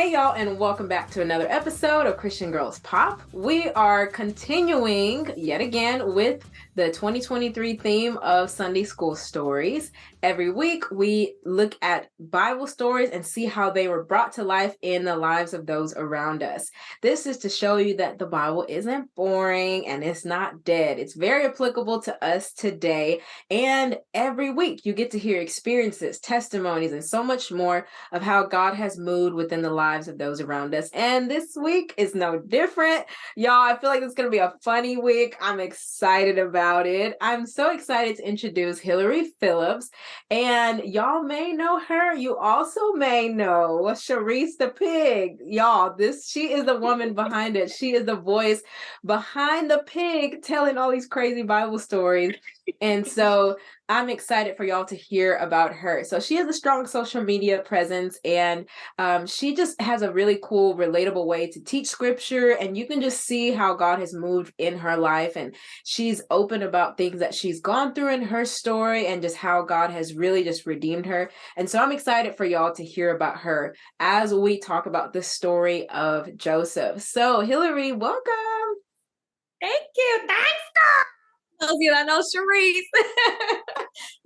Hey y'all, and welcome back to another episode of Christian Girls Pop. We are continuing yet again with the 2023 theme of Sunday School Stories. Every week we look at Bible stories and see how they were brought to life in the lives of those around us. This is to show you that the Bible isn't boring and it's not dead. It's very applicable to us today. And every week you get to hear experiences, testimonies, and so much more of how God has moved within the lives of those around us. And this week is no different. Y'all, I feel like it's going to be a funny week. I'm excited about it. I'm so excited to introduce Hillary Phillips. And y'all may know her. You also may know Sharice the Pig. Y'all, she is the woman behind it. She is the voice behind the pig telling all these crazy Bible stories. And so I'm excited for y'all to hear about her. So she has a strong social media presence, and she just has a really cool, relatable way to teach scripture. And you can just see how God has moved in her life. And she's open about things that she's gone through in her story and just how God has really just redeemed her. And so I'm excited for y'all to hear about her as we talk about the story of Joseph. So Hillary, welcome. Thank you. Thanks, girl. Those of you that know Sharice.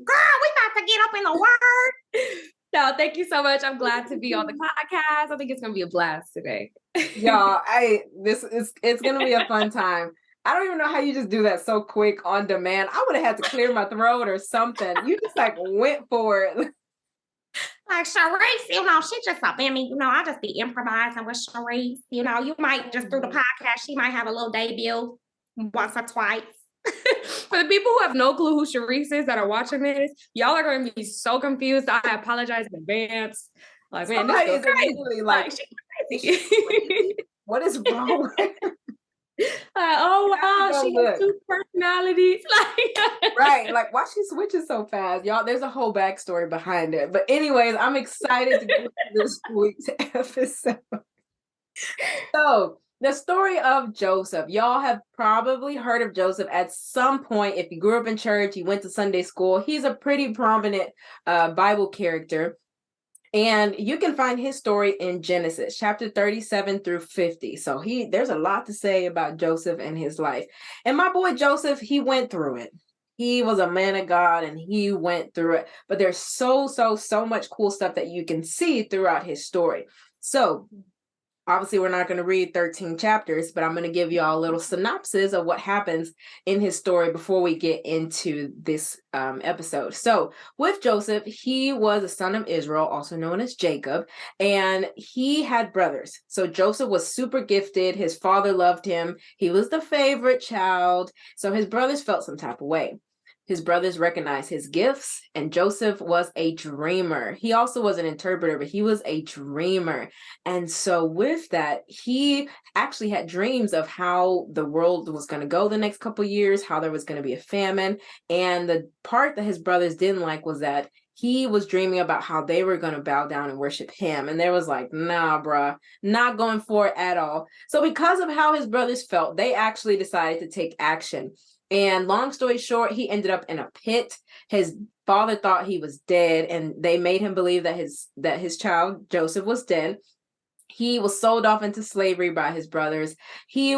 Girl, we about to get up in the word. No, thank you so much. I'm glad to be on the podcast. I think it's gonna be a blast today. Y'all, it's gonna be a fun time. I don't even know how you just do that so quick on demand. I would have had to clear my throat or something. You just like went for it. Like Sharice, she just up in me. I just be improvising with Sharice. You might just through the podcast, she might have a little debut once or twice. For the people who have no clue who Sharice is that are watching this, y'all are going to be so confused. I apologize in advance. Like, man, Somebody this is immediately like, what is wrong with her? Oh wow, she has two personalities. Right, like why she switches so fast, y'all. There's a whole backstory behind it. But anyways, I'm excited to get to this week's episode. So the story of Joseph. Y'all have probably heard of Joseph at some point. If you grew up in church, you went to Sunday school, he's a pretty prominent Bible character. And you can find his story in Genesis chapter 37 through 50. So there's a lot to say about Joseph and his life. And my boy Joseph, he went through it. He was a man of God and he went through it. But there's so much cool stuff that you can see throughout his story. So obviously, we're not going to read 13 chapters, but I'm going to give you all a little synopsis of what happens in his story before we get into this episode. So with Joseph, he was a son of Israel, also known as Jacob, and he had brothers. So Joseph was super gifted. His father loved him. He was the favorite child. So his brothers felt some type of way. His brothers recognized his gifts, and Joseph was a dreamer. He also was an interpreter, but he was a dreamer. And so with that, he actually had dreams of how the world was going to go the next couple of years, how there was going to be a famine. And the part that his brothers didn't like was that he was dreaming about how they were going to bow down and worship him. And they was like, nah, bruh, not going for it at all. So because of how his brothers felt, they actually decided to take action. And long story short, he ended up in a pit. His father thought he was dead, and they made him believe that his child Joseph was dead. He was sold off into slavery by his brothers. He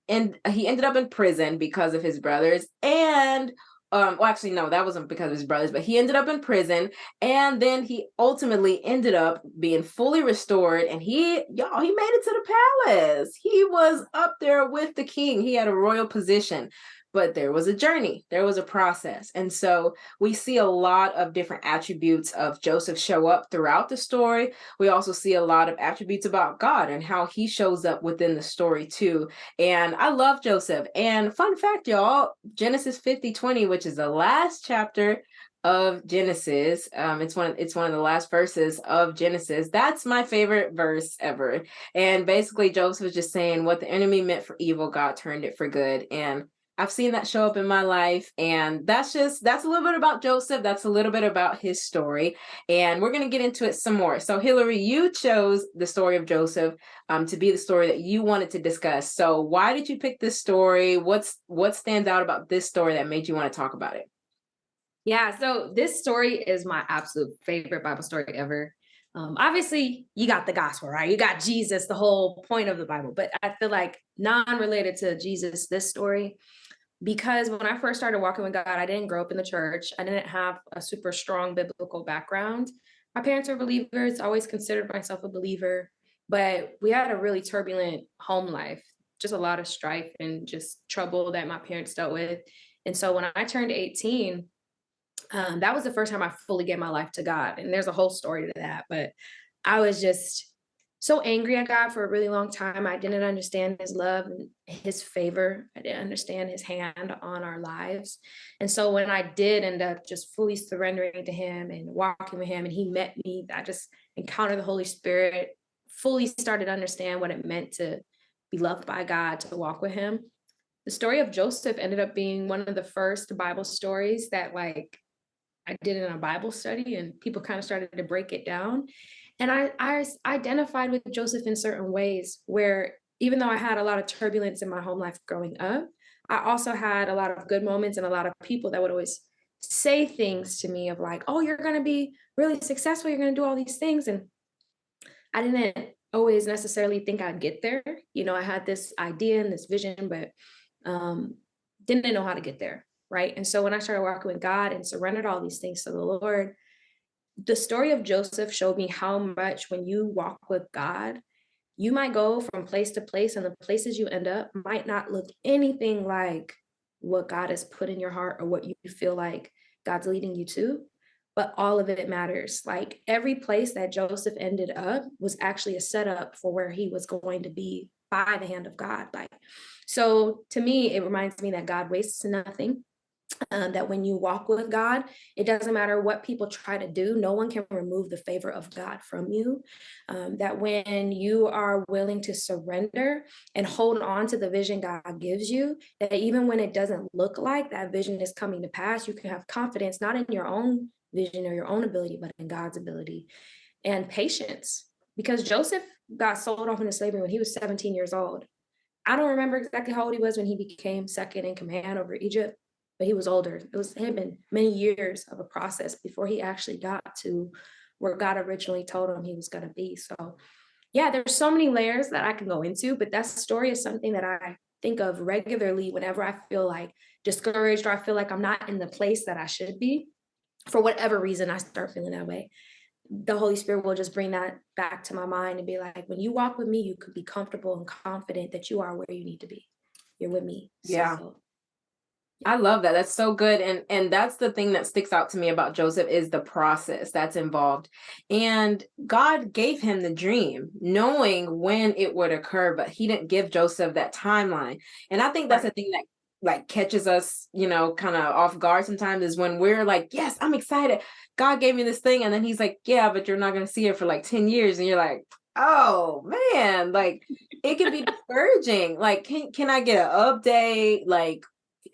ended up in prison because of his brothers. And well, actually, no, that wasn't because of his brothers, but he ended up in prison. And then he ultimately ended up being fully restored. And he made it to the palace. He was up there with the king. He had a royal position. But there was a journey, there was a process. And so we see a lot of different attributes of Joseph show up throughout the story. We also see a lot of attributes about God and how he shows up within the story too. And I love Joseph. And fun fact, y'all, Genesis 50:20, which is the last chapter of Genesis. It's one of the last verses of Genesis. That's my favorite verse ever. And basically Joseph was just saying what the enemy meant for evil, God turned it for good. And I've seen that show up in my life, and that's a little bit about Joseph. That's a little bit about his story, and we're going to get into it some more. So Hillary, you chose the story of Joseph to be the story that you wanted to discuss. So why did you pick this story? What stands out about this story that made you want to talk about it? Yeah, so this story is my absolute favorite Bible story ever. Obviously, you got the gospel, right? You got Jesus, the whole point of the Bible. But I feel like non-related to Jesus, this story, because when I first started walking with God, I didn't grow up in the church. I didn't have a super strong biblical background. My parents were believers. I always considered myself a believer, but we had a really turbulent home life, just a lot of strife and just trouble that my parents dealt with. And so when I turned 18, that was the first time I fully gave my life to God. And there's a whole story to that, but I was just so angry at God for a really long time. I didn't understand his love and his favor. I didn't understand his hand on our lives. And so when I did end up just fully surrendering to him and walking with him, and he met me, I just encountered the Holy Spirit, fully started to understand what it meant to be loved by God, to walk with him. The story of Joseph ended up being one of the first Bible stories that I did in a Bible study, and people kind of started to break it down. And I identified with Joseph in certain ways where even though I had a lot of turbulence in my home life growing up, I also had a lot of good moments and a lot of people that would always say things to me of like, oh, you're going to be really successful. You're going to do all these things. And I didn't always necessarily think I'd get there. You know, I had this idea and this vision, but didn't know how to get there. Right. And so when I started walking with God and surrendered all these things to the Lord, the story of Joseph showed me how much when you walk with God, you might go from place to place, and the places you end up might not look anything like what God has put in your heart or what you feel like God's leading you to. But all of it matters. Like every place that Joseph ended up was actually a setup for where he was going to be by the hand of God. Like, so to me, it reminds me that God wastes nothing. That when you walk with God, it doesn't matter what people try to do. No one can remove the favor of God from you. That when you are willing to surrender and hold on to the vision God gives you, that even when it doesn't look like that vision is coming to pass, you can have confidence, not in your own vision or your own ability, but in God's ability, and patience. Because Joseph got sold off into slavery when he was 17 years old. I don't remember exactly how old he was when he became second in command over Egypt, but he was older. It had been many years of a process before he actually got to where God originally told him he was going to be. So yeah, there's so many layers that I can go into, but that story is something that I think of regularly whenever I feel like discouraged or I feel like I'm not in the place that I should be. For whatever reason, I start feeling that way. The Holy Spirit will just bring that back to my mind and be like, when you walk with me, you could be comfortable and confident that you are where you need to be. You're with me. Yeah. I love that. That's so good. And that's the thing that sticks out to me about Joseph is the process that's involved. And God gave him the dream, knowing when it would occur, but he didn't give Joseph that timeline. And I think that's the thing that like catches us, you know, kind of off guard sometimes is when we're like, yes, I'm excited. God gave me this thing. And then he's like, yeah, but you're not going to see it for like 10 years. And you're like, oh man, like it can be discouraging. Like, can I get an update? Like,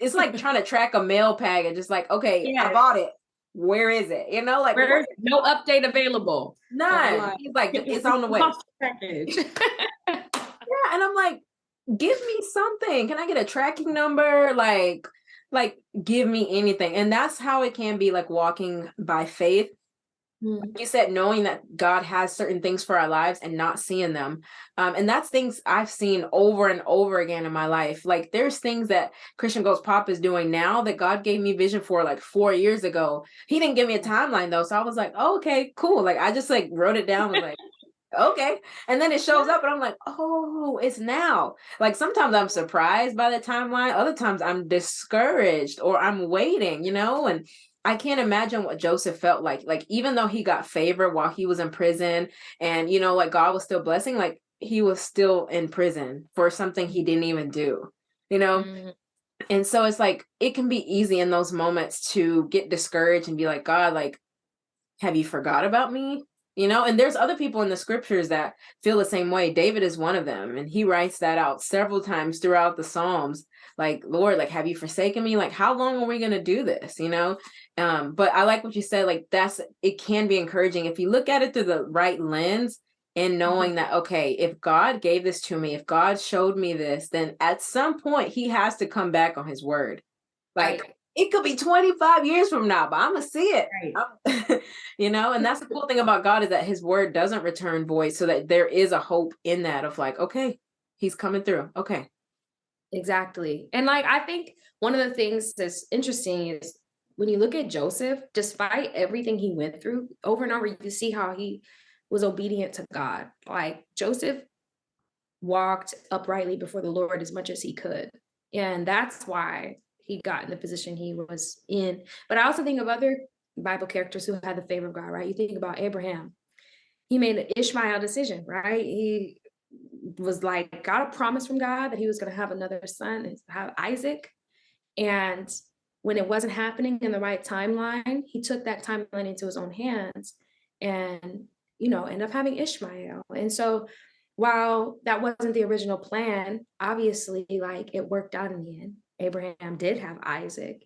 it's like trying to track a mail package. It's like, okay, I bought it. Where is it? You know, like where's no update available? None. He's like, it's on the way. Package. Yeah, and I'm like, give me something. Can I get a tracking number? Like give me anything. And that's how it can be like walking by faith. Like you said, knowing that God has certain things for our lives and not seeing them. And that's things I've seen over and over again in my life. Like there's things that Christian Goes Pop is doing now that God gave me vision for like 4 years ago. He didn't give me a timeline though. So I was like, oh, okay, cool. Like I just like wrote it down, was like, okay. And then it shows up and I'm like, oh, it's now. Like sometimes I'm surprised by the timeline. Other times I'm discouraged or I'm waiting, you know, and I can't imagine what Joseph felt like. Like, even though he got favor while he was in prison and, you know, like God was still blessing, like he was still in prison for something he didn't even do, you know? And so it's like, it can be easy in those moments to get discouraged and be like, God, like, have you forgot about me? You know, and there's other people in the scriptures that feel the same way. David is one of them. And he writes that out several times throughout the Psalms. Like, Lord, like, have you forsaken me? Like, how long are we going to do this? You know? But I like what you said, like, it can be encouraging if you look at it through the right lens and knowing that, okay, if God gave this to me, if God showed me this, then at some point he has to come back on his word. Like, it could be 25 years from now, but I'm gonna see it. Right. And that's the cool thing about God is that his word doesn't return void, so that there is a hope in that of like, okay, he's coming through. Okay. Exactly. And like, I think one of the things that's interesting is when you look at Joseph, despite everything he went through over and over, you see how he was obedient to God. Like Joseph walked uprightly before the Lord as much as he could. And that's why he got in the position he was in. But I also think of other Bible characters who had the favor of God, right? You think about Abraham. He made an Ishmael decision, right? He was like, got a promise from God that he was going to have another son, have Isaac. And when it wasn't happening in the right timeline, he took that timeline into his own hands and, ended up having Ishmael. And so while that wasn't the original plan, obviously, like it worked out in the end. Abraham did have Isaac,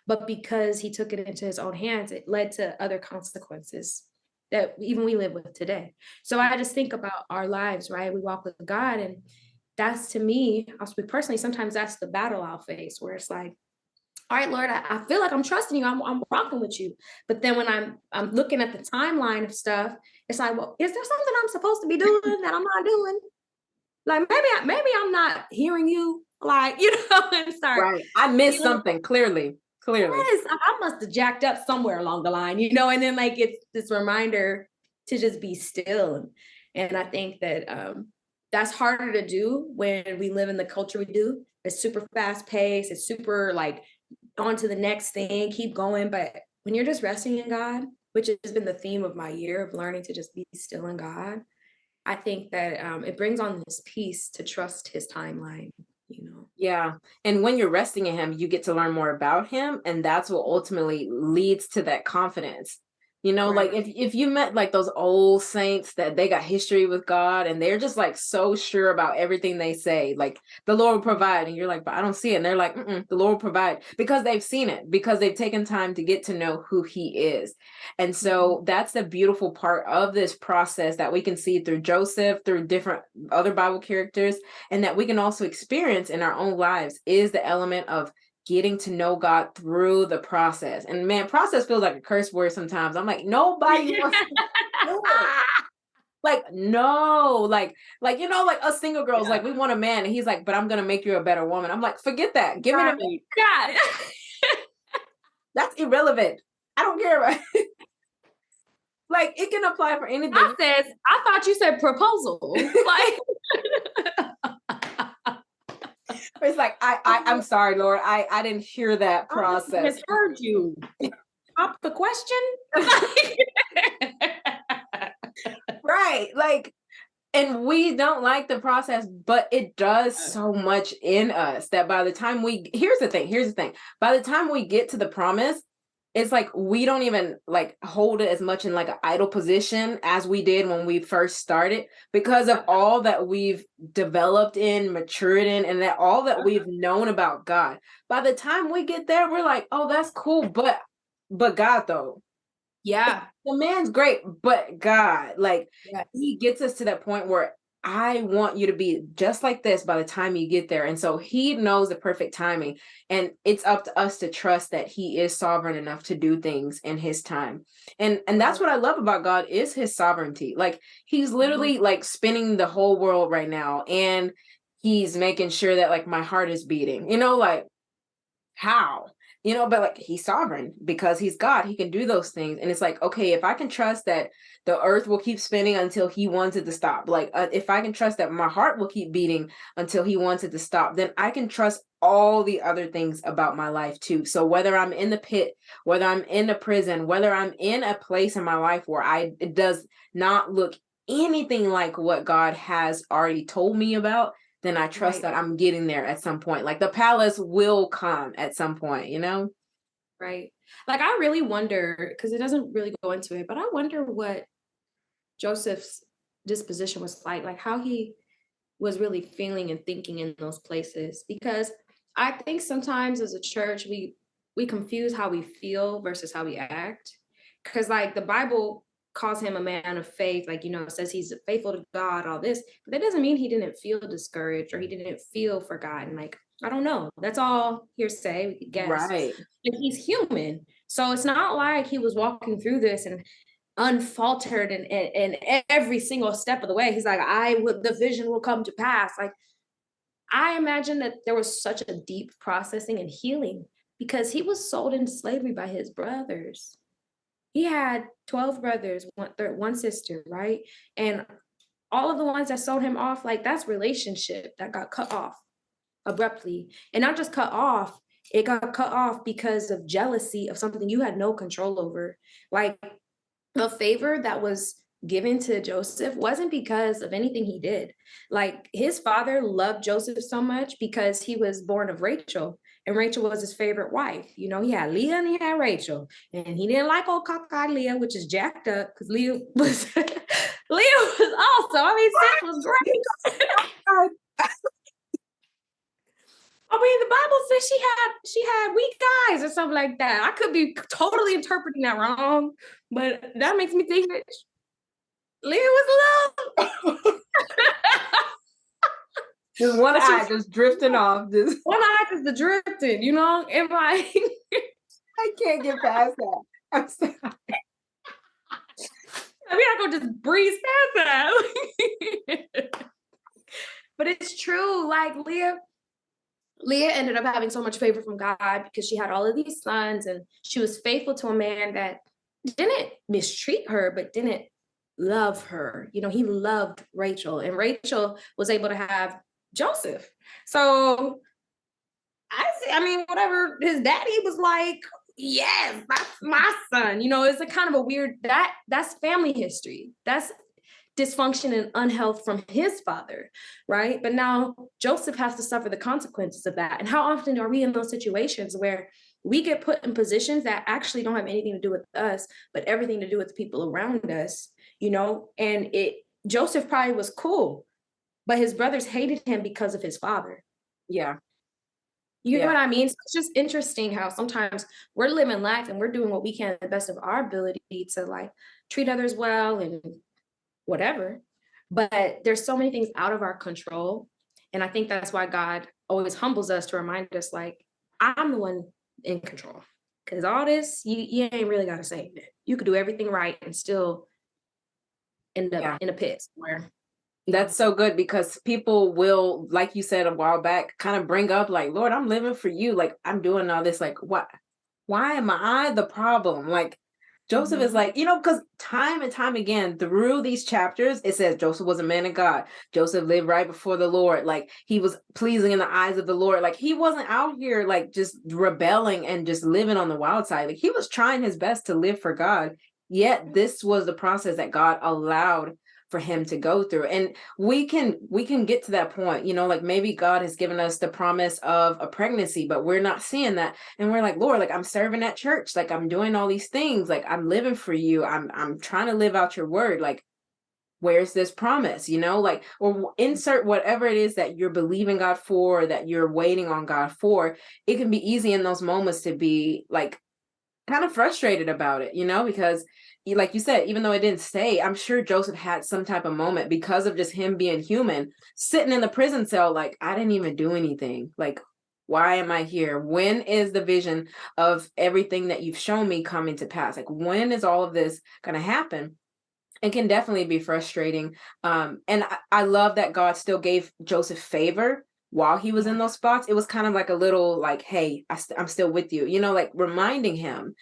but because he took it into his own hands, it led to other consequences that even we live with today. So I just think about our lives, right? We walk with God, and that's, to me, I'll speak personally, sometimes that's the battle I'll face, where it's like, all right, Lord, I feel like I'm trusting you. I'm rocking with you. But then when I'm looking at the timeline of stuff, it's like, well, is there something I'm supposed to be doing that I'm not doing? Like maybe I'm not hearing you, like, and start. Right. I missed something, clearly. Yes, I must have jacked up somewhere along the line, and then like it's this reminder to just be still. And I think that that's harder to do when we live in the culture we do. It's super fast paced. It's super like on to the next thing, keep going. But when you're just resting in God, which has been the theme of my year of learning to just be still in God, I think that it brings on this peace to trust his timeline. Yeah. And when you're resting in him, you get to learn more about him. And that's what ultimately leads to that confidence. Like Right. if you met like those old saints that they got history with God and they're just like so sure about everything they say, like the Lord will provide. And you're like, but I don't see it. And they're like, the Lord will provide, because they've seen it, because they've taken time to get to know who he is. And so that's the beautiful part of this process that we can see through Joseph, through different other Bible characters, and that we can also experience in our own lives, is the element of getting to know God through the process. And man, process feels like a curse word sometimes. I'm like, nobody wants to do it. Like, no, like like us single girls, like we want a man, and he's like, but I'm gonna make you a better woman. I'm like, forget that. Give me the man. Yeah. That's irrelevant. I don't care about it. Like, it can apply for anything. I thought you said proposal. Like, it's like, I'm sorry, Lord. I didn't hear that process. I misheard you. Pop the question. Right. Like, and we don't like the process, but it does so much in us that by the time here's the thing. By the time we get to the promise, it's like we don't even like hold it as much in like an idle position as we did when we first started, because of all that we've developed in, matured in, and that all that we've known about God. By the time we get there, we're like, oh, that's cool, but God though. Yeah. The man's great, but God, like, he gets us to that point where I want you to be just like this by the time you get there. And so he knows the perfect timing, and it's up to us to trust that he is sovereign enough to do things in his time. And that's what I love about God, is his sovereignty. Like, he's literally like spinning the whole world right now, and he's making sure that like my heart is beating, like, how? But like, he's sovereign because he's God. He can do those things. And it's like, okay, if I can trust that the earth will keep spinning until he wants it to stop, like if I can trust that my heart will keep beating until he wants it to stop, then I can trust all the other things about my life too. So whether I'm in the pit, whether I'm in the prison, whether I'm in a place in my life where it does not look anything like what God has already told me about, then I trust that I'm getting there at some point. Like, the palace will come at some point, Right. Like, I really wonder, because it doesn't really go into it, but I wonder what Joseph's disposition was like how he was really feeling and thinking in those places. Because I think sometimes as a church, we confuse how we feel versus how we act. Because like the Bible calls him a man of faith, like, says he's faithful to God, all this, but that doesn't mean he didn't feel discouraged or he didn't feel forgotten. Like, I don't know. That's all hearsay, we could guess. Right. But he's human. So it's not like he was walking through this and unfaltered and every single step of the way. He's like, the vision will come to pass. Like, I imagine that there was such a deep processing and healing because he was sold into slavery by his brothers. He had 12 brothers, one sister, right? And all of the ones that sold him off, like, that's relationship that got cut off abruptly. And not just cut off, it got cut off because of jealousy of something you had no control over. Like, the favor that was given to Joseph wasn't because of anything he did. Like, his father loved Joseph so much because he was born of Rachel, and Rachel was his favorite wife. He had Leah and he had Rachel, and he didn't like old cockeyed Leah, which is jacked up because Leah was awesome. I mean, Sis was great. I mean, the Bible says she had weak eyes or something like that. I could be totally interpreting that wrong, but that makes me think that Leah was love. Just one eye just drifting off. Just one eye just the drifting, and like I can't get past that. I'm sorry. I mean, I could just breeze past that. But it's true. Like, Leah ended up having so much favor from God because she had all of these sons, and she was faithful to a man that didn't mistreat her, but didn't love her. He loved Rachel, and Rachel was able to have Joseph. So I mean, whatever his daddy was like, yes, that's my son. It's a kind of a weird, that's family history. That's dysfunction and unhealth from his father, right? But now Joseph has to suffer the consequences of that. And how often are we in those situations where we get put in positions that actually don't have anything to do with us, but everything to do with the people around us, and Joseph probably was cool, but his brothers hated him because of his father. Yeah. You know what I mean? So it's just interesting how sometimes we're living life and we're doing what we can to the best of our ability to, like, treat others well and whatever. But there's so many things out of our control. And I think that's why God always humbles us to remind us, like, I'm the one in control. Because all this, you ain't really got to say it. You could do everything right and still end up in a pit somewhere. That's so good, because people will, like you said a while back, kind of bring up, like, Lord, I'm living for you. Like, I'm doing all this. Like, what? Why am I the problem? Like, Joseph is like, because time and time again through these chapters, it says Joseph was a man of God. Joseph lived right before the Lord. Like, he was pleasing in the eyes of the Lord. Like, he wasn't out here like just rebelling and just living on the wild side. Like, he was trying his best to live for God. Yet this was the process that God allowed for him to go through. And we can get to that point, like, maybe God has given us the promise of a pregnancy, but we're not seeing that. And we're like, Lord, like, I'm serving at church, like, I'm doing all these things, like, I'm living for you, I'm trying to live out your word, like, where's this promise, like, or insert whatever it is that you're believing God for, or that you're waiting on God for. It can be easy in those moments to be like kind of frustrated about it, because like you said, even though it didn't say, I'm sure Joseph had some type of moment because of just him being human, sitting in the prison cell, like, I didn't even do anything. Like, why am I here? When is the vision of everything that you've shown me coming to pass? Like, when is all of this going to happen? It can definitely be frustrating. And I love that God still gave Joseph favor while he was in those spots. It was kind of like a little like, hey, I'm still with you, like reminding him,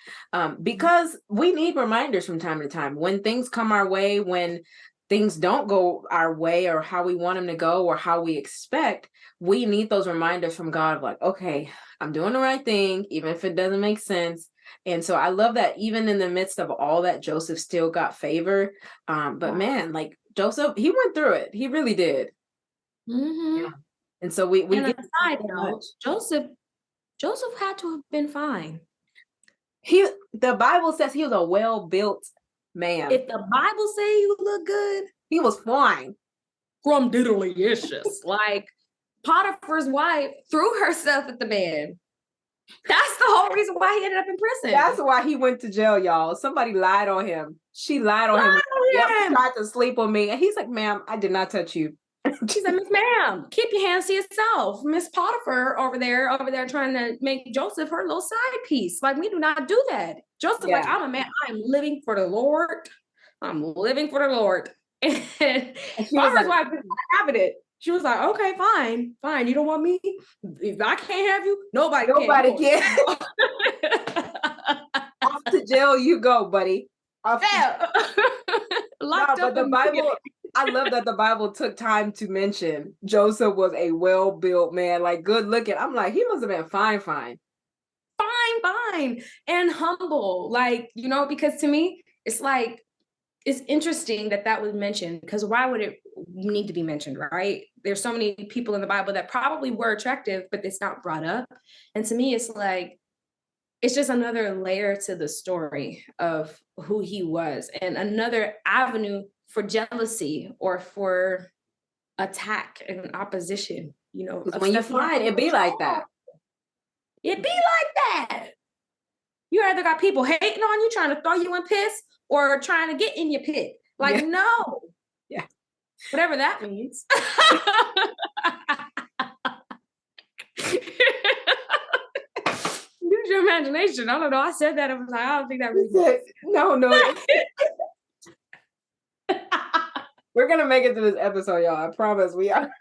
because we need reminders from time to time when things come our way, when things don't go our way or how we want them to go or how we expect. We need those reminders from God of, like, okay, I'm doing the right thing, even if it doesn't make sense. And so I love that even in the midst of all that, Joseph still got favor. But man, like, Joseph, he went through it. He really did. Mm-hmm. Yeah. And so we and get a side note, Joseph had to have been fine. The Bible says he was a well-built man. If the Bible say you look good, he was fine. From diddly-icious. Like, Potiphar's wife threw herself at the man. That's the whole reason why he ended up in prison. That's why he went to jail, y'all. Somebody lied on him. She lied on him. Yep, she tried to sleep with me. And he's like, ma'am, I did not touch you. She said, Miss Ma'am, keep your hands to yourself. Miss Potiphar over there trying to make Joseph her little side piece. Like, we do not do that. Joseph, like, I'm a man. I'm living for the Lord. I'm living for the Lord. And Potiphar's wife was not having it. She was like, okay, fine. You don't want me? If I can't have you, nobody can. Off to jail you go, buddy. Yeah. But the Bible, I love that the Bible took time to mention Joseph was a well-built man, like good looking. I'm like, he must have been fine. And humble. Like, because to me, it's like, it's interesting that was mentioned, because why would it need to be mentioned, right? There's so many people in the Bible that probably were attractive, but it's not brought up. And to me, it's like, it's just another layer to the story of who he was, and another avenue for jealousy or for attack and opposition, When you find it be like that. It be like that. You either got people hating on you, trying to throw you in piss, or trying to get in your pit. Like, no. Yeah. Whatever that means. Use your imagination. I don't know. I said that. I was like, I don't think that really No. We're going to make it to this episode, y'all. I promise we are.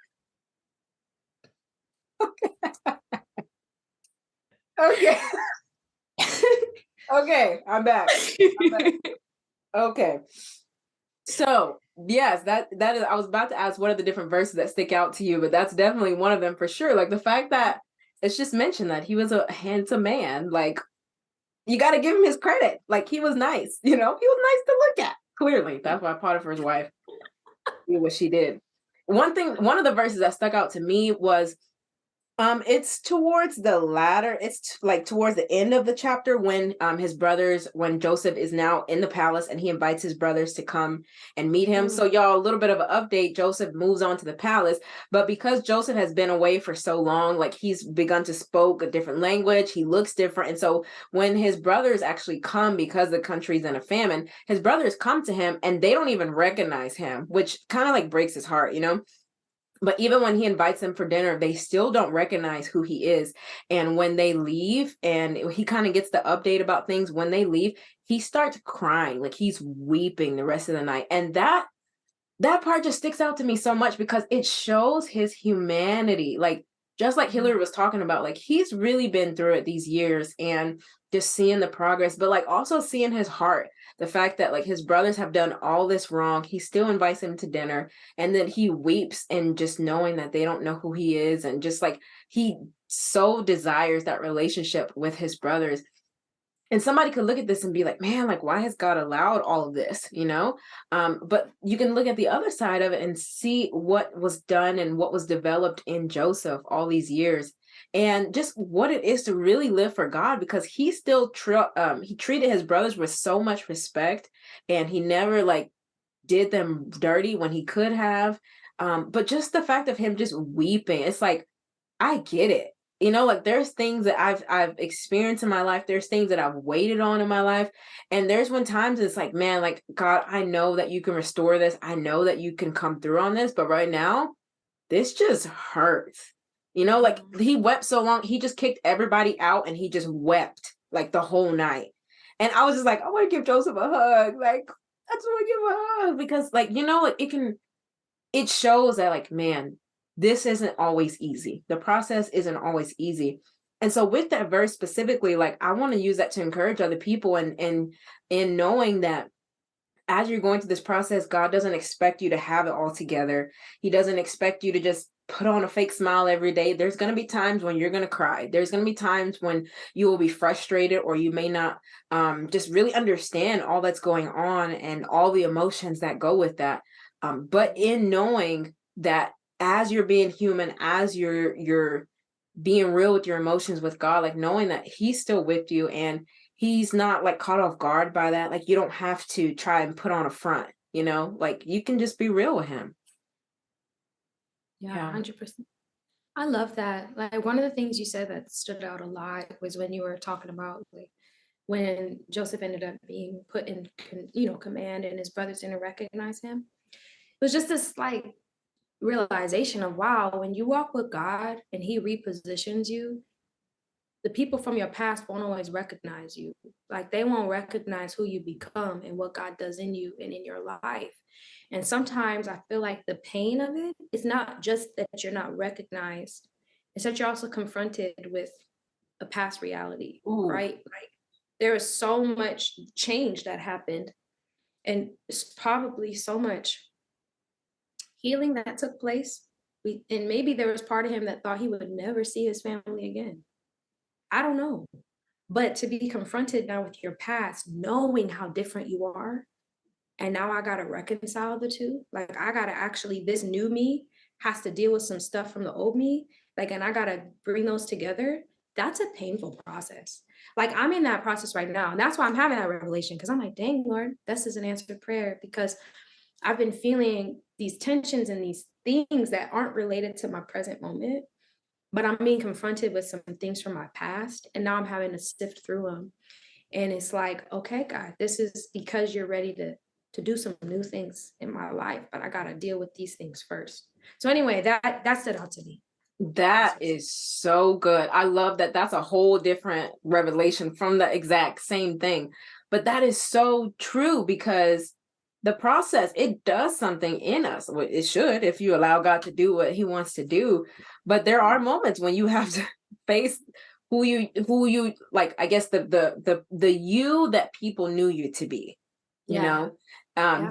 Okay. Okay, I'm back. Okay. So, yes, that is, I was about to ask what are the different verses that stick out to you, but that's definitely one of them for sure. Like the fact that it's just mentioned that he was a handsome man. Like, you got to give him his credit. Like, he was nice, he was nice to look at. Clearly, that's why Potiphar's wife did what she did. One of the verses that stuck out to me was, it's towards the latter, it's like towards the end of the chapter when when Joseph is now in the palace and he invites his brothers to come and meet him. So y'all, a little bit of an update, Joseph moves on to the palace, but because Joseph has been away for so long, like he's begun to speak a different language, he looks different. And so when his brothers actually come, because the country's in a famine, his brothers come to him and they don't even recognize him, which kind of like breaks his heart, But even when he invites them for dinner, they still don't recognize who he is. And when they leave, and he kind of gets the update about things, when they leave, he starts crying, like he's weeping the rest of the night. And that part just sticks out to me so much because it shows his humanity. Like, just like Hillary was talking about, like he's really been through it these years and just seeing the progress, but like also seeing his heart. The fact that like his brothers have done all this wrong, he still invites them to dinner, and then he weeps and just knowing that they don't know who he is, and just like he so desires that relationship with his brothers. And somebody could look at this and be like, man, like why has God allowed all of this, but you can look at the other side of it and see what was done and what was developed in Joseph all these years, and just what it is to really live for God, because he still he treated his brothers with so much respect, and he never like did them dirty when he could have. But just the fact of him just weeping, it's like, I get it. Like there's things that I've experienced in my life. There's things that I've waited on in my life. And there's when times it's like, man, like God, I know that you can restore this. I know that you can come through on this. But right now, this just hurts. Like he wept so long, he just kicked everybody out and he just wept like the whole night. And I was just like, I want to give Joseph a hug. Like, I just want to give him a hug because like, like it shows that like, man, this isn't always easy. The process isn't always easy. And so with that verse specifically, like I want to use that to encourage other people and in knowing that as you're going through this process, God doesn't expect you to have it all together. He doesn't expect you to just put on a fake smile every day. There's going to be times when you're going to cry. There's going to be times when you will be frustrated, or you may not just really understand all that's going on and all the emotions that go with that. But in knowing that as you're being human, as you're being real with your emotions with God, like knowing that he's still with you and he's not like caught off guard by that. Like you don't have to try and put on a front, like you can just be real with him. Yeah. 100%. I love that. Like one of the things you said that stood out a lot was when you were talking about like when Joseph ended up being put in, command, and his brothers didn't recognize him. It was just this like realization of wow, when you walk with God and He repositions you, the people from your past won't always recognize you. Like they won't recognize who you become and what God does in you and in your life. And sometimes I feel like the pain of it is not just that you're not recognized, it's that you're also confronted with a past reality, Ooh. right? Like there is so much change that happened, and it's probably so much healing that took place. And maybe there was part of him that thought he would never see his family again. I don't know. But to be confronted now with your past, knowing how different you are, and now I got to reconcile the two. Like, I got to actually, this new me has to deal with some stuff from the old me. Like, and I got to bring those together. That's a painful process. Like, I'm in that process right now. And that's why I'm having that revelation because I'm like, dang, Lord, this is an answered prayer because I've been feeling these tensions and these things that aren't related to my present moment, but I'm being confronted with some things from my past. And now I'm having to sift through them. And it's like, okay, God, this is because you're ready to do some new things in my life, but I got to deal with these things first. So anyway, that stood out to me. That is so good. I love that. That's a whole different revelation from the exact same thing. But that is so true because the process, it does something in us. Well, it should if you allow God to do what He wants to do. But there are moments when you have to face who you like, I guess the you that people knew you to be, you know.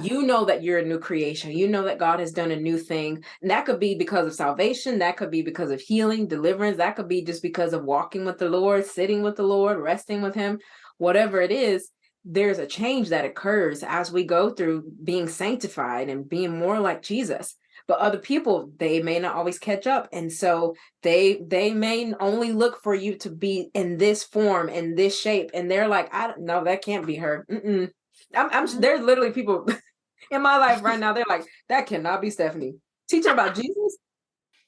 You know that you're a new creation. You know that God has done a new thing. And that could be because of salvation. That could be because of healing, deliverance. That could be just because of walking with the Lord, sitting with the Lord, resting with Him. Whatever it is, there's a change that occurs as we go through being sanctified and being more like Jesus. But other people, they may not always catch up. And so they may only look for you to be in this form, in this shape. And they're like, I don't know, that can't be her. Mm-mm. There's literally people in my life right now. They're like, that cannot be Stephanie teaching about Jesus.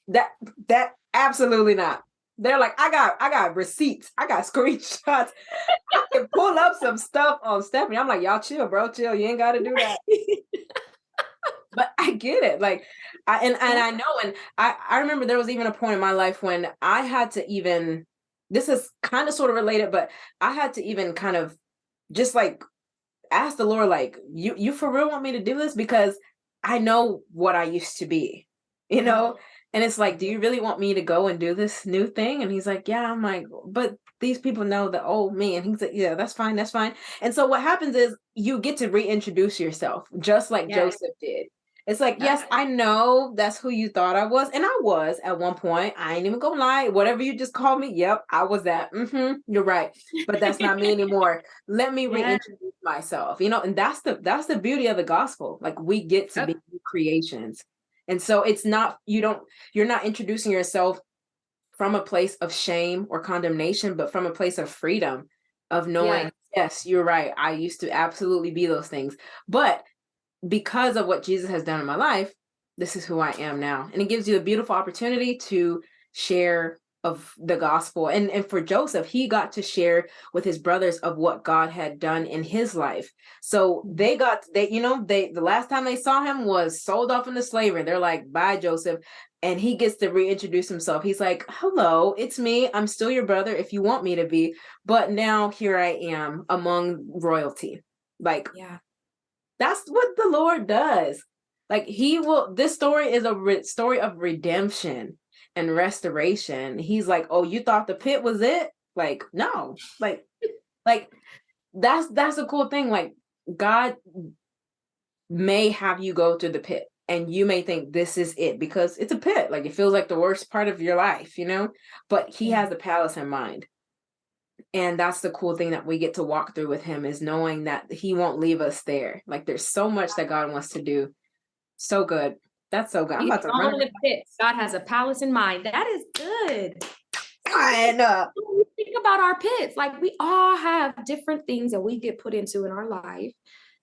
That absolutely not. They're like, I got receipts. I got screenshots. I can pull up some stuff on Stephanie. I'm like, y'all chill, bro, chill. You ain't got to do that. But I get it. Like, I know, and I remember there was even a point in my life when I had to even. This is kind of sort of related, but I had to even kind of just like ask the Lord, like, you for real want me to do this? Because I know what I used to be, you know? And it's like, do you really want me to go and do this new thing? And He's like, yeah. I'm like, but these people know the old me. And He's like, yeah, that's fine. That's fine. And so what happens is you get to reintroduce yourself, just like Joseph did. It's like, yes, I know that's who you thought I was. And I was at one point. I ain't even gonna lie. Whatever you just called me, yep, I was that. You're right. But that's not me anymore. Let me reintroduce myself, and that's the beauty of the gospel. Like we get to be new creations. And so it's not, you're not introducing yourself from a place of shame or condemnation, but from a place of freedom, of knowing, yes, you're right. I used to absolutely be those things. But because of what Jesus has done in my life, this is who I am now. And it gives you a beautiful opportunity to share of the gospel. And for Joseph, he got to share with his brothers of what God had done in his life. So the last time they saw him was sold off into slavery. They're like, bye, Joseph. And he gets to reintroduce himself. He's like, hello, it's me. I'm still your brother if you want me to be. But now here I am among royalty. Like, that's what the Lord does. Like this story is a story of redemption and restoration. He's like, oh, you thought the pit was it? Like, no, like that's a cool thing. Like God may have you go through the pit and you may think this is it because it's a pit. Like it feels like the worst part of your life, but He has the palace in mind. And that's the cool thing that we get to walk through with Him, is knowing that He won't leave us there. Like there's so much that God wants to do. So good. That's so good. I'm about to run. The pit. God has a palace in mind. That is good. Think about our pits. Like we all have different things that we get put into in our life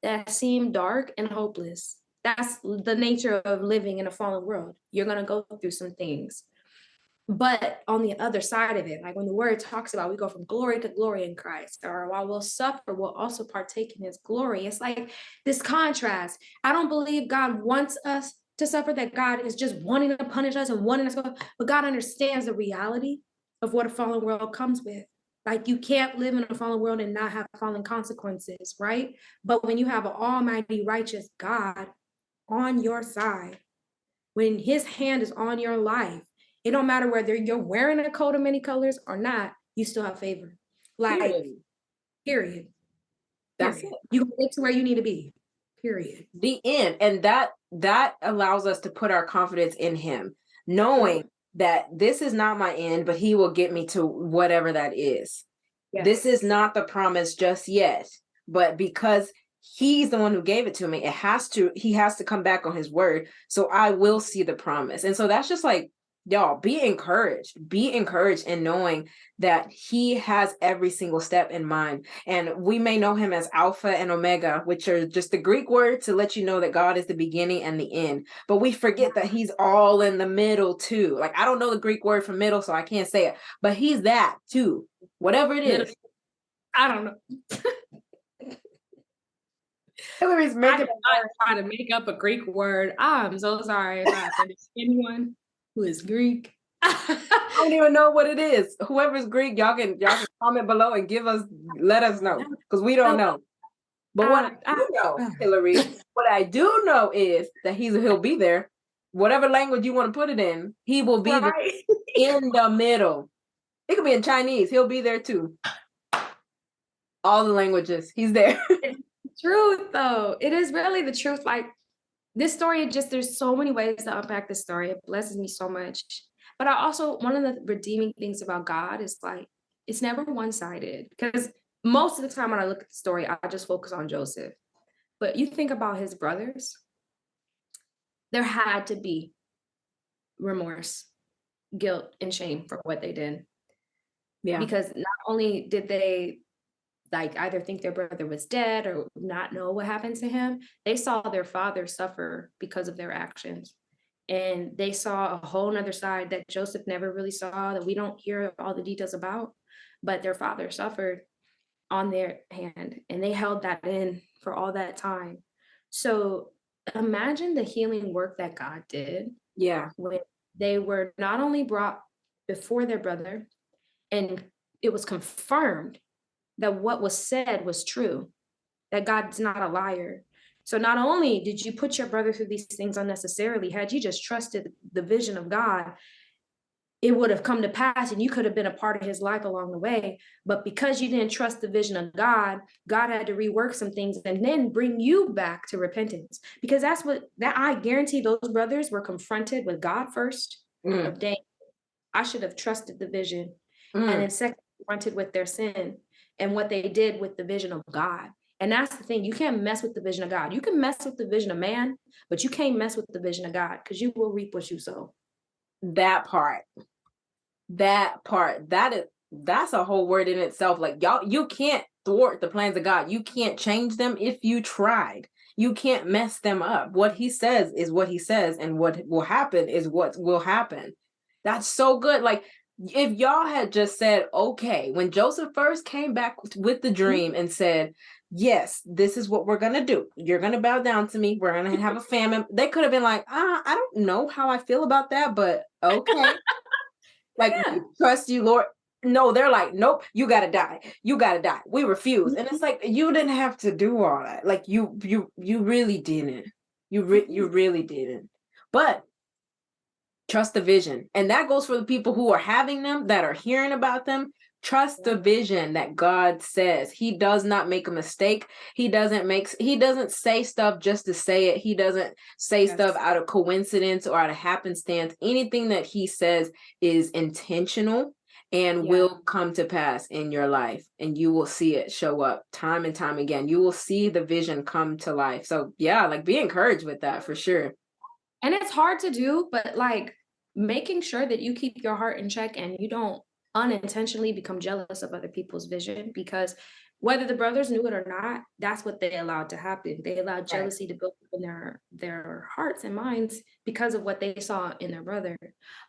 that seem dark and hopeless. That's the nature of living in a fallen world. You're going to go through some things. But on the other side of it, like when the word talks about we go from glory to glory in Christ, or while we'll suffer, we'll also partake in his glory. It's like this contrast. I don't believe God wants us to suffer, that God is just wanting to punish us and wanting us to, but God understands the reality of what a fallen world comes with. Like you can't live in a fallen world and not have fallen consequences, right? But when you have an almighty righteous God on your side, when his hand is on your life, it don't matter whether you're wearing a coat of many colors or not, you still have favor. Like, period. That's it. You can get to where you need to be. Period. The end. And that allows us to put our confidence in him, knowing that this is not my end, but he will get me to whatever that is. Yes. This is not the promise just yet, but because he's the one who gave it to me, he has to come back on his word. So I will see the promise. And so that's just like, y'all, be encouraged in knowing that he has every single step in mind. And we may know him as Alpha and Omega, which are just the Greek word to let you know that God is the beginning and the end. But we forget that he's all in the middle too. Like, I don't know the Greek word for middle, so I can't say it, but he's that too. Whatever it is. I don't know. Hillary's making try to make up a Greek word. I'm so sorry if I offended anyone who is Greek. I don't even know what it is. Whoever's Greek, y'all can comment below and let us know, because we don't know. But what I do know, Hillary, what I do know is that he'll be there. Whatever language you want to put it in, he will be there in the middle. It could be in Chinese. He'll be there too. All the languages, he's there. Truth, though. It is really the truth. Like, this story, there's so many ways to unpack this story. It blesses me so much. But I also, one of the redeeming things about God is like, it's never one-sided. Because most of the time when I look at the story, I just focus on Joseph. But you think about his brothers, there had to be remorse, guilt, and shame for what they did. Yeah. Because not only did they like either think their brother was dead or not know what happened to him, they saw their father suffer because of their actions. And they saw a whole nother side that Joseph never really saw, that we don't hear all the details about, but their father suffered on their hand, and they held that in for all that time. So imagine the healing work that God did. Yeah. When they were not only brought before their brother, and it was confirmed that what was said was true, that God's not a liar. So not only did you put your brother through these things unnecessarily, had you just trusted the vision of God, it would have come to pass and you could have been a part of his life along the way. But because you didn't trust the vision of God, God had to rework some things and then bring you back to repentance. Because I guarantee those brothers were confronted with God first. Of dang, I should have trusted the vision. And then second, confronted with their sin and what they did with the vision of God. And that's the thing. You can't mess with the vision of God. You can mess with the vision of man, but you can't mess with the vision of God, because you will reap what you sow. That part, that's a whole word in itself. Like, y'all, you can't thwart the plans of God. You can't change them if you tried. You can't mess them up. What he says is what he says, and what will happen is what will happen. That's so good. Like, if y'all had just said, okay, when Joseph first came back with the dream and said, yes, this is what we're going to do. You're going to bow down to me. We're going to have a famine. They could have been like, I don't know how I feel about that, but okay. Like, yeah. Trust you, Lord. No, they're like, nope, you got to die. You got to die. We refuse. And it's like, you didn't have to do all that. Like, you really didn't. You really didn't. But trust the vision. And that goes for the people who are having them, that are hearing about them. Trust the vision that God says. He does not make a mistake. He doesn't say stuff just to say it. He doesn't say stuff out of coincidence or out of happenstance. Anything that he says is intentional and will come to pass in your life. And you will see it show up time and time again. You will see the vision come to life. So yeah, like, be encouraged with that for sure. And it's hard to do, but like, making sure that you keep your heart in check and you don't unintentionally become jealous of other people's vision, because whether the brothers knew it or not, that's what they allowed to happen. They allowed jealousy to build up in their hearts and minds because of what they saw in their brother.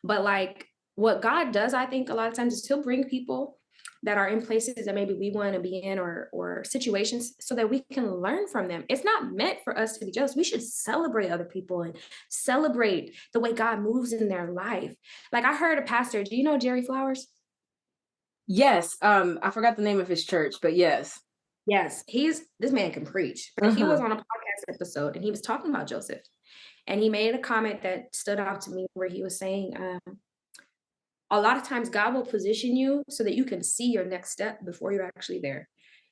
But like, what God does, I think a lot of times, is he'll bring people that are in places that maybe we want to be in, or situations, so that we can learn from them. It's not meant for us to be jealous. We should celebrate other people and celebrate the way God moves in their life. Like, I heard a pastor, do you know Jerry Flowers? Yes. I forgot the name of his church, but yes. Yes, this man can preach. But he was on a podcast episode and he was talking about Joseph. And he made a comment that stood out to me, where he was saying, a lot of times God will position you so that you can see your next step before you're actually there.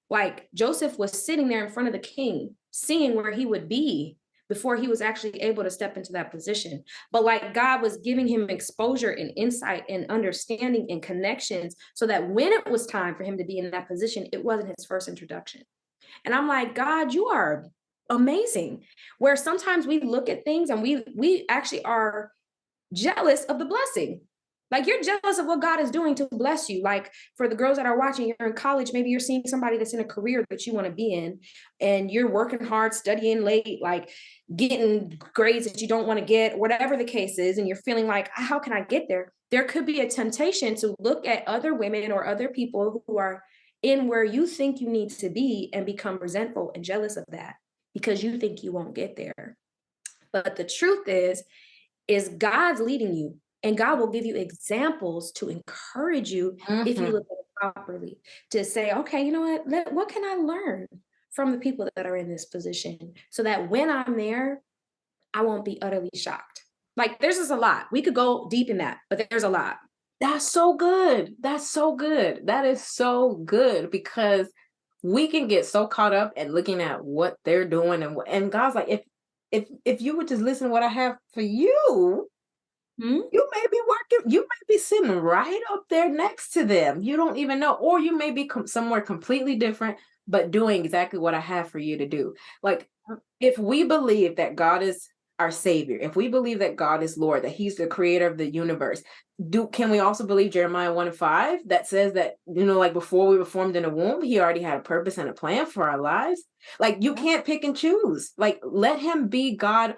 Like, Joseph was sitting there in front of the king, seeing where he would be before he was actually able to step into that position. But like, God was giving him exposure and insight and understanding and connections, so that when it was time for him to be in that position, it wasn't his first introduction. And I'm like, God, you are amazing. Where sometimes we look at things and we actually are jealous of the blessing. Like, you're jealous of what God is doing to bless you. Like, for the girls that are watching, you're in college, maybe you're seeing somebody that's in a career that you want to be in, and you're working hard, studying late, like getting grades that you don't want to get, whatever the case is, and you're feeling like, how can I get there? There could be a temptation to look at other women or other people who are in where you think you need to be and become resentful and jealous of that because you think you won't get there. But the truth is God's leading you, and God will give you examples to encourage you if you look at it properly, to say, okay, you know what can I learn from the people that are in this position, so that when I'm there, I won't be utterly shocked. Like, there's just a lot. We could go deep in that, but there's a lot. That's so good. That's so good. That is so good, because we can get so caught up in looking at what they're doing, and God's like, if you would just listen to what I have for you, you may be working, you may be sitting right up there next to them. You don't even know, or you may be somewhere completely different, but doing exactly what I have for you to do. Like, if we believe that God is our savior, if we believe that God is Lord, that he's the creator of the universe, can we also believe Jeremiah 1:5 that says that, like, before we were formed in the womb, he already had a purpose and a plan for our lives? Like, you can't pick and choose. Like, let him be God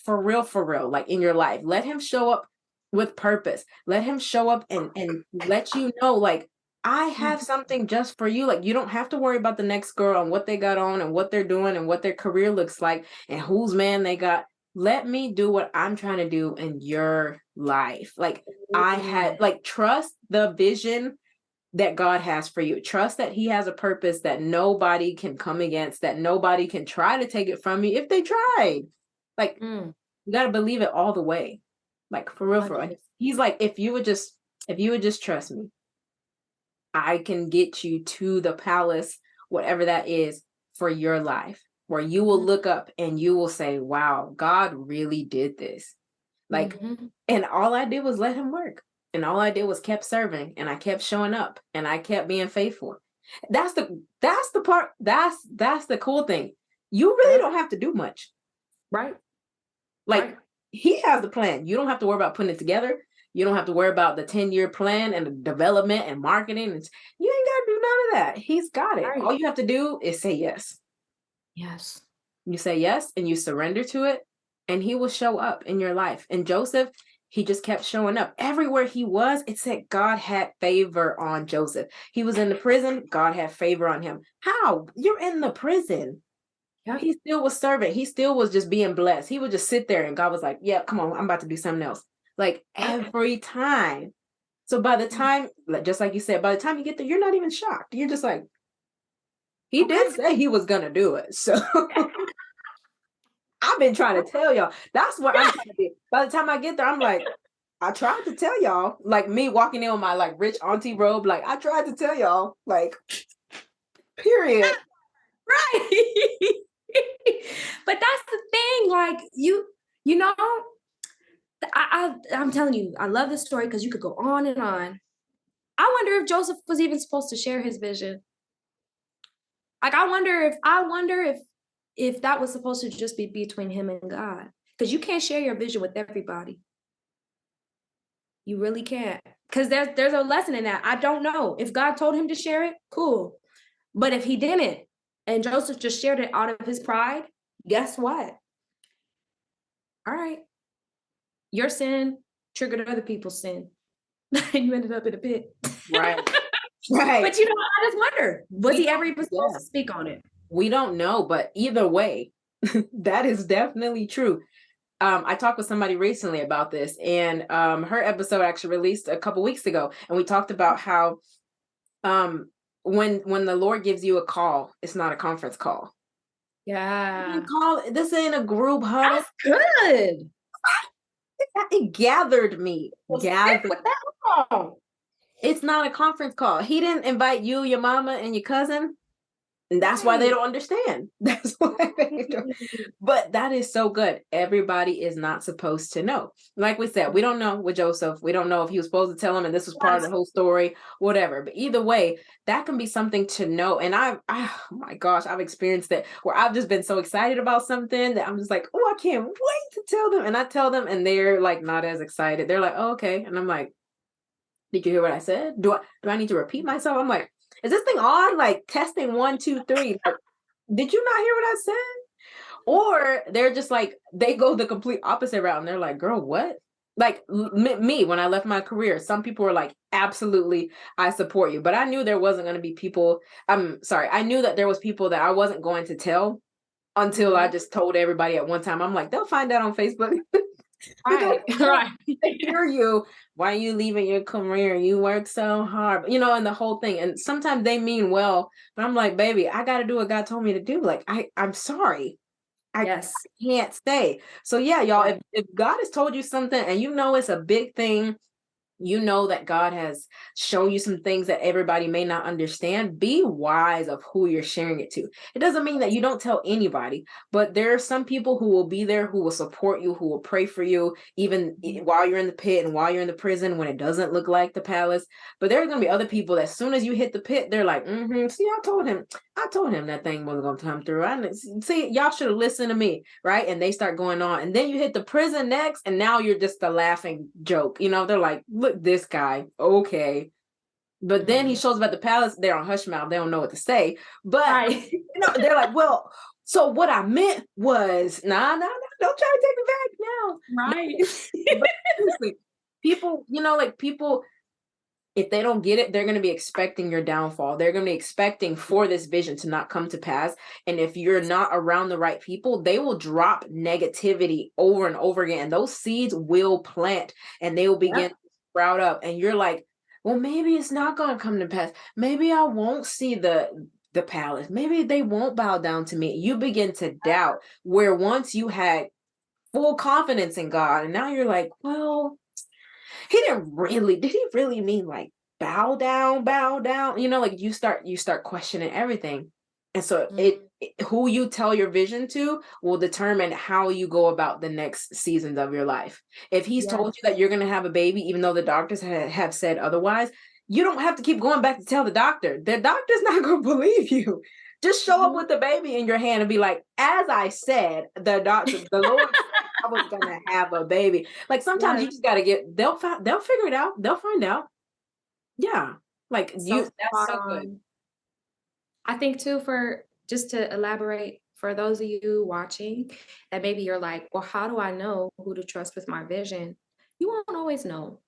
for real, like, in your life. Let him show up with purpose. Let him show up and let you know, like, I have something just for you. Like, you don't have to worry about the next girl and what they got on and what they're doing and what their career looks like and whose man they got. Let me do what I'm trying to do in your life. Like, trust the vision that God has for you. Trust that he has a purpose that nobody can come against, that nobody can try to take it from you if they tried. Like, you got to believe it all the way. Like, for real. He's like, if you would just trust me, I can get you to the palace, whatever that is, for your life, where you will look up and you will say, wow, God really did this. Like, and all I did was let him work. And all I did was kept serving, and I kept showing up, and I kept being faithful. That's the part. That's the cool thing. You really don't have to do much. Right. Like, he has the plan. You don't have to worry about putting it together. You don't have to worry about the 10-year plan and the development and marketing. You ain't got to do none of that. He's got it. Right. All you have to do is say yes. Yes. You say yes and you surrender to it, and he will show up in your life. And Joseph, he just kept showing up. Everywhere he was, it said God had favor on Joseph. He was in the prison. God had favor on him. How? You're in the prison. Yeah. He still was serving. He still was just being blessed. He would just sit there and God was like, yeah, come on, I'm about to do something else. Like, every time. So by the time, just like you said, by the time you get there, you're not even shocked. You're just like, he did say he was going to do it. So I've been trying to tell y'all. That's what I'm trying to do. By the time I get there, I'm like, I tried to tell y'all, like, me walking in with my, like, rich auntie robe. Like, I tried to tell y'all, like, period. Right. But that's the thing. Like, you know, I'm telling you, I love this story because you could go on and on. I wonder if Joseph was even supposed to share his vision. Like, I wonder if that was supposed to just be between him and God, because you can't share your vision with everybody. You really can't, because there's a lesson in that. I don't know if God told him to share it, cool, but if he didn't, and Joseph just shared it out of his pride, guess what? All right, your sin triggered other people's sin. You ended up in a pit. Right. Right. But I just wonder, was he ever even supposed to speak on it? We don't know, but either way, that is definitely true. I talked with somebody recently about this, and her episode actually released a couple weeks ago, and we talked about how when the Lord gives you a call, it's not a conference call. Yeah. This ain't a group huddle. That's good. It gathered me. Stick with that. It's not a conference call. He didn't invite you, your mama, and your cousin. And that's why they don't understand. That's why they don't. But that is so good. Everybody is not supposed to know. Like we said, we don't know with Joseph. We don't know if he was supposed to tell him and this was part of the whole story, whatever. But either way, that can be something to know. And oh my gosh, I've experienced that where I've just been so excited about something that I'm just like, oh, I can't wait to tell them. And I tell them and they're like not as excited. They're like, oh, okay. And I'm like, did you hear what I said? Do I need to repeat myself? I'm like, is this thing on? Like testing 1, 2, 3. Like, did you not hear what I said? Or they're just like, they go the complete opposite route and they're like, girl, what? Like me, when I left my career, some people were like, absolutely, I support you. But I knew there wasn't going to be people. I knew that there was people that I wasn't going to tell until I just told everybody at one time. I'm like, they'll find out on Facebook. Right. They hear you. Why are you leaving your career? You work so hard, and the whole thing. And sometimes they mean well, but I'm like, baby, I got to do what God told me to do. Like, I'm sorry. I can't stay. So yeah, y'all, if God has told you something and it's a big thing, that God has shown you some things that everybody may not understand, be wise of who you're sharing it to. It doesn't mean that you don't tell anybody, but there are some people who will be there, who will support you, who will pray for you, even while you're in the pit and while you're in the prison when it doesn't look like the palace. But there are going to be other people that as soon as you hit the pit, they're like, see, I told him that thing wasn't going to come through. See, y'all should have listened to me, right? And they start going on. And then you hit the prison next, and now you're just a laughing joke. They're like, look, this guy, okay. But then he shows up at the palace, they're on hush mouth, they don't know what to say. But they're like, well, so what I meant was, nah, don't try to take me back now. Right. But seriously, people, people, if they don't get it, they're going to be expecting your downfall. They're going to be expecting for this vision to not come to pass. And if you're not around the right people, they will drop negativity over and over again. And those seeds will plant and they will begin to sprout up. And you're like, well, maybe it's not going to come to pass. Maybe I won't see the palace. Maybe they won't bow down to me. You begin to doubt where once you had full confidence in God. And now you're like, well, did he really mean like bow down? Like you start questioning everything. And so who you tell your vision to will determine how you go about the next seasons of your life. If he's told you that you're going to have a baby, even though the doctors have said otherwise, you don't have to keep going back to tell the doctor. The doctor's not going to believe you. Just show up with the baby in your hand and be like, as I said, the Lord I was gonna have a baby. Like sometimes you just gotta they'll figure it out. They'll find out. Yeah. Like that's so good. I think too, for just to elaborate, for those of you watching that maybe you're like, well, how do I know who to trust with my vision? You won't always know,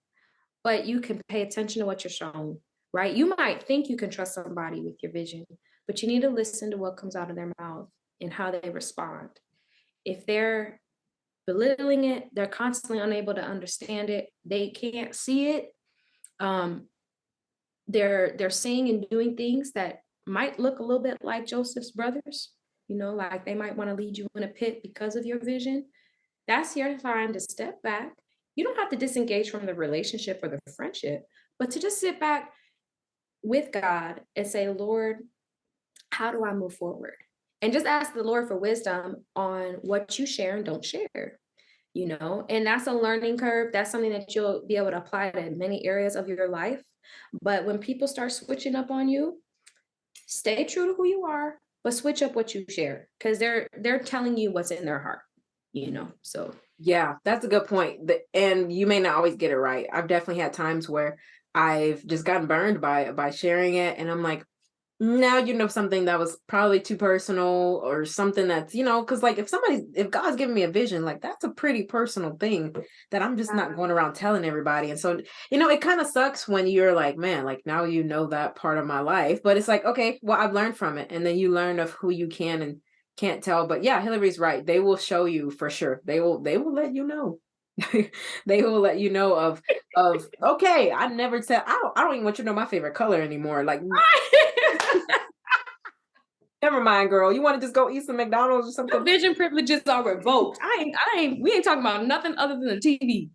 but you can pay attention to what you're shown, right? You might think you can trust somebody with your vision, but you need to listen to what comes out of their mouth and how they respond. If they're belittling it, they're constantly unable to understand it, they can't see it, they're saying and doing things that might look a little bit like Joseph's brothers, like they might want to lead you in a pit because of your vision. That's your time to step back. You don't have to disengage from the relationship or the friendship, but to just sit back with God and say, Lord, how do I move forward? And just ask the Lord for wisdom on what you share and don't share, and that's a learning curve. That's something that you'll be able to apply to many areas of your life. But when people start switching up on you, stay true to who you are, but switch up what you share, because they're telling you what's in their heart, so. Yeah, that's a good point. And you may not always get it right. I've definitely had times where I've just gotten burned by sharing it. And I'm like, now you know something that was probably too personal or something that's, because like if God's giving me a vision, like that's a pretty personal thing that I'm just not going around telling everybody. And so, it kind of sucks when you're like, man, like now you know that part of my life, but it's like, okay, well, I've learned from it. And then you learn of who you can and can't tell. But yeah, Hillary's right. They will show you for sure. They will let you know. They will let you know of okay, I never said I don't even want you to know my favorite color anymore. Like never mind, girl. You want to just go eat some McDonald's or something? Your vision privileges are revoked. We ain't talking about nothing other than the TV.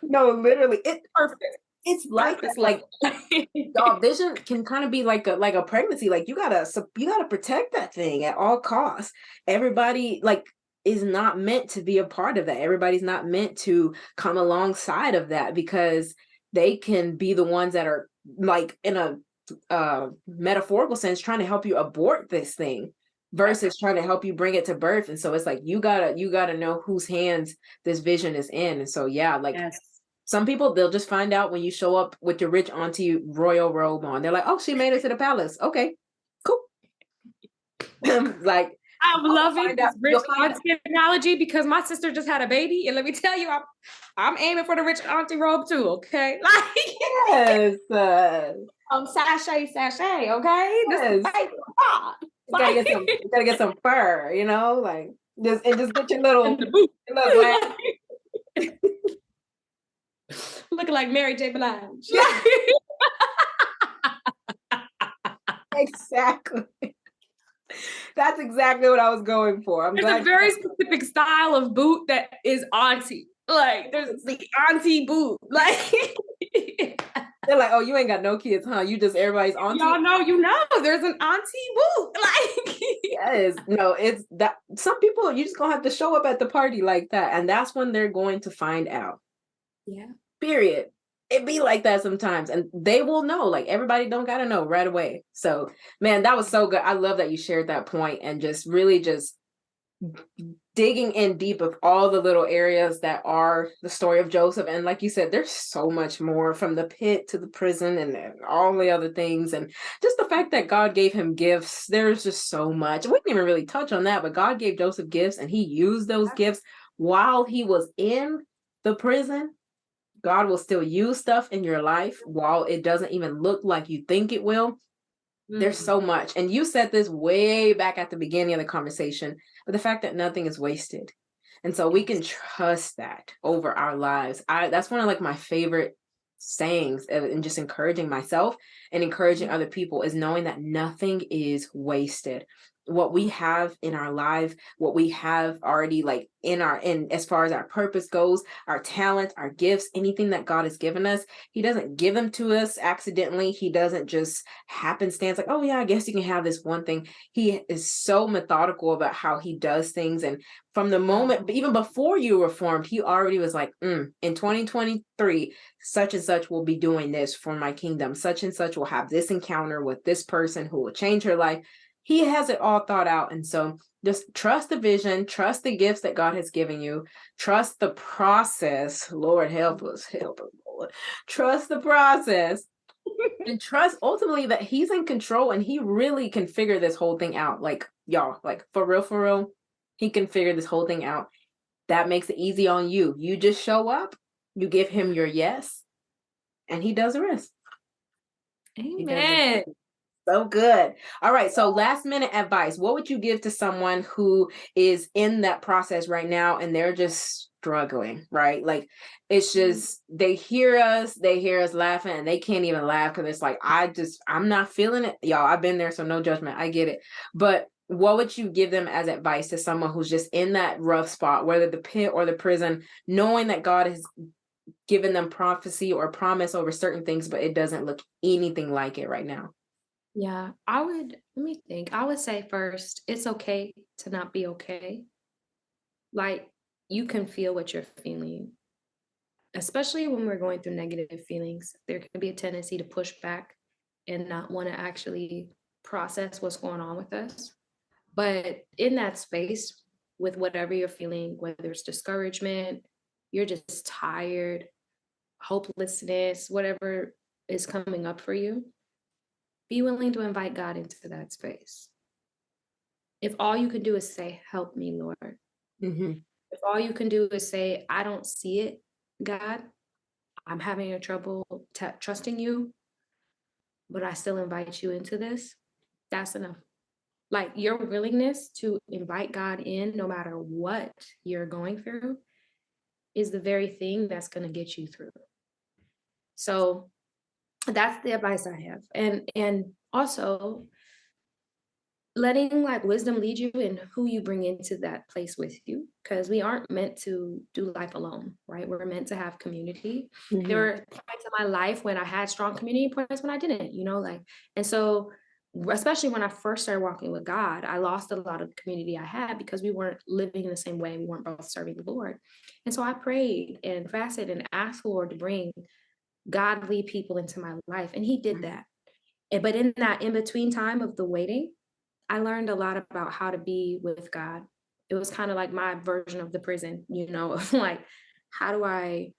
No, literally. Perfect. It's like this, like y'all, vision can kind of be like a pregnancy. Like you gotta protect that thing at all costs. Everybody like is not meant to be a part of that. Everybody's not meant to come alongside of that because they can be the ones that are like in a metaphorical sense trying to help you abort this thing versus trying to help you bring it to birth. And so it's like you gotta know whose hands this vision is in. And so yeah, like some people, they'll just find out when you show up with your rich auntie royal robe on. They're like, oh, she made it to the palace. Okay, cool. Like I'm loving this rich auntie analogy because my sister just had a baby, and let me tell you, I'm aiming for the rich auntie robe too. Okay, like yes, sachet, okay. Yes. You gotta get some fur, like just get your little glass. Looking like Mary J. Blige. Exactly. That's exactly what I was going for. There's a very specific style of boot that is auntie. Like there's the auntie boot. Like they're like, oh, you ain't got no kids, huh? You just everybody's auntie. Y'all know, there's an auntie boot. Like yes, no, it's that some people you just gonna have to show up at the party like that, and that's when they're going to find out. Yeah. Period. It be like that sometimes, and they will know. Like everybody don't gotta know right away. So, man, that was so good. I love that you shared that point and just really just digging in deep of all the little areas that are the story of Joseph. And like you said, there's so much more from the pit to the prison and all the other things. And just the fact that God gave him gifts, there's just so much. We didn't even really touch on that, but God gave Joseph gifts and he used those gifts while he was in the prison. God will still use stuff in your life while it doesn't even look like you think it will. There's so much. And you said this way back at the beginning of the conversation, but the fact that nothing is wasted. And so we can trust that over our lives. That's one of like my favorite sayings and just encouraging myself and encouraging other people is knowing that nothing is wasted. What we have in our life, what we have already like in as far as our purpose goes, our talents, our gifts, anything that God has given us, he doesn't give them to us accidentally. He doesn't just happenstance like, oh yeah, I guess you can have this one thing. He is so methodical about how he does things. And from the moment, even before you were formed, he already was like, in 2023, such and such will be doing this for my kingdom. Such and such will have this encounter with this person who will change her life. He has it all thought out. And so just trust the vision, trust the gifts that God has given you, trust the process. Lord, help us, Lord. Trust the process and trust ultimately that he's in control and he really can figure this whole thing out. Like, y'all, like for real, he can figure this whole thing out. That makes it easy on you. You just show up, you give him your yes, and he does the rest. Amen. So good. All right. So last minute advice. What would you give to someone who is in that process right now and they're just struggling, right? Like it's just, they hear us laughing and they can't even laugh because it's like, I'm not feeling it. Y'all, I've been there, so no judgment. I get it. But what would you give them as advice to someone who's just in that rough spot, whether the pit or the prison, knowing that God has given them prophecy or promise over certain things, but it doesn't look anything like it right now? Yeah, let me think. I would say first, it's okay to not be okay. Like you can feel what you're feeling, especially when we're going through negative feelings. There can be a tendency to push back and not want to actually process what's going on with us. But in that space, with whatever you're feeling, whether it's discouragement, you're just tired, hopelessness, whatever is coming up for you, be willing to invite God into that space. If all you can do is say, help me, Lord. Mm-hmm. If all you can do is say, I don't see it, God, I'm having a trouble trusting you, but I still invite you into this, that's enough. Like your willingness to invite God in, no matter what you're going through, is the very thing that's going to get you through. So that's the advice I have. And also letting like wisdom lead you in who you bring into that place with you, because we aren't meant to do life alone, right? We're meant to have community. Mm-hmm. There were points in my life when I had strong community, points when I didn't, like, and so especially when I first started walking with God, I lost a lot of the community I had because we weren't living in the same way. We weren't both serving the Lord. And so I prayed and fasted and asked the Lord to bring godly people into my life. And he did that. But in that in-between time of the waiting, I learned a lot about how to be with God. It was kind of like my version of the prison, of like, how do I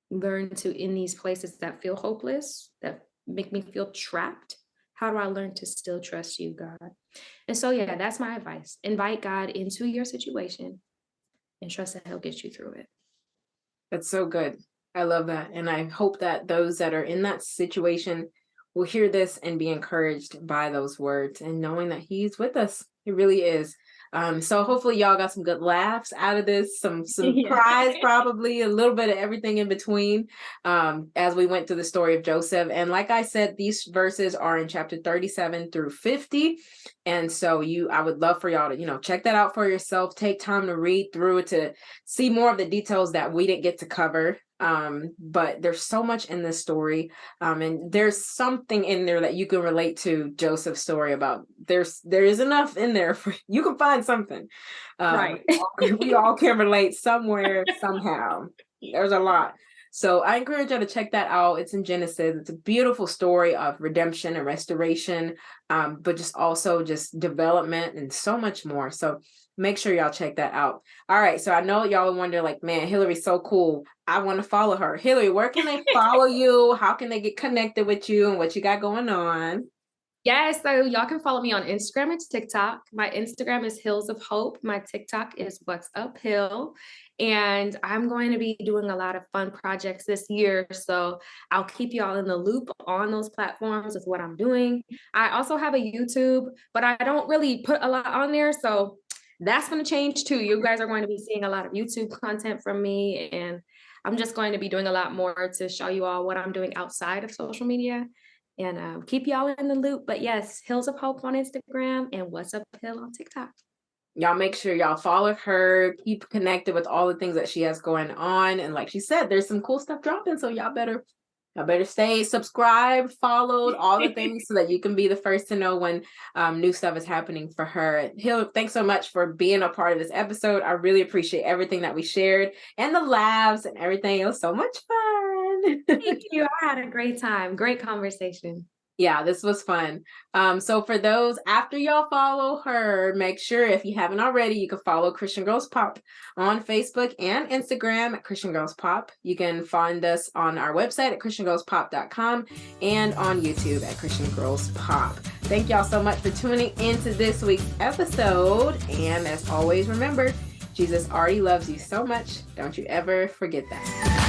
learn to, in these places that feel hopeless, that make me feel trapped, how do I learn to still trust you, God? And so, yeah, that's my advice. Invite God into your situation and trust that he'll get you through it. That's so good. I love that. And I hope that those that are in that situation will hear this and be encouraged by those words and knowing that he's with us. He really is. So hopefully y'all got some good laughs out of this, some cries, probably a little bit of everything in between, as we went through the story of Joseph. And like I said, these verses are in chapter 37 through 50. And so I would love for y'all to, check that out for yourself. Take time to read through it to see more of the details that we didn't get to cover. But there's so much in this story. And there's something in there that you can relate to Joseph's story about. There is enough in there for you can find something. Right. We all can relate somewhere, somehow. There's a lot. So I encourage you to check that out. It's in Genesis. It's a beautiful story of redemption and restoration, but just development and so much more. So make sure y'all check that out. All right. So I know y'all wonder, like, man, Hillary's so cool. I want to follow her. Hillary, where can they follow you? How can they get connected with you and what you got going on? Yes, so y'all can follow me on Instagram and TikTok. My Instagram is Hills of Hope. My TikTok is What's Up Hill. And I'm going to be doing a lot of fun projects this year. So I'll keep y'all in the loop on those platforms with what I'm doing. I also have a YouTube, but I don't really put a lot on there. So that's going to change too. You guys are going to be seeing a lot of YouTube content from me. And I'm just going to be doing a lot more to show you all what I'm doing outside of social media. And keep y'all in the loop. But yes, Hills of Hope on Instagram and What's Up Hill on TikTok. Y'all make sure y'all follow her, keep connected with all the things that she has going on. And like she said, there's some cool stuff dropping. So y'all better stay subscribed, followed, all the things so that you can be the first to know when new stuff is happening for her. Hill, thanks so much for being a part of this episode. I really appreciate everything that we shared and the laughs and everything. It was so much fun. Thank you. I had a great time. Great conversation. Yeah, this was fun. So for those, after y'all follow her, make sure if you haven't already, you can follow Christian Girls Pop on Facebook and Instagram at Christian Girls Pop. You can find us on our website at christiangirlspop.com and on YouTube at Christian Girls Pop. Thank y'all so much for tuning into this week's episode. And as always, remember, Jesus already loves you so much. Don't you ever forget that.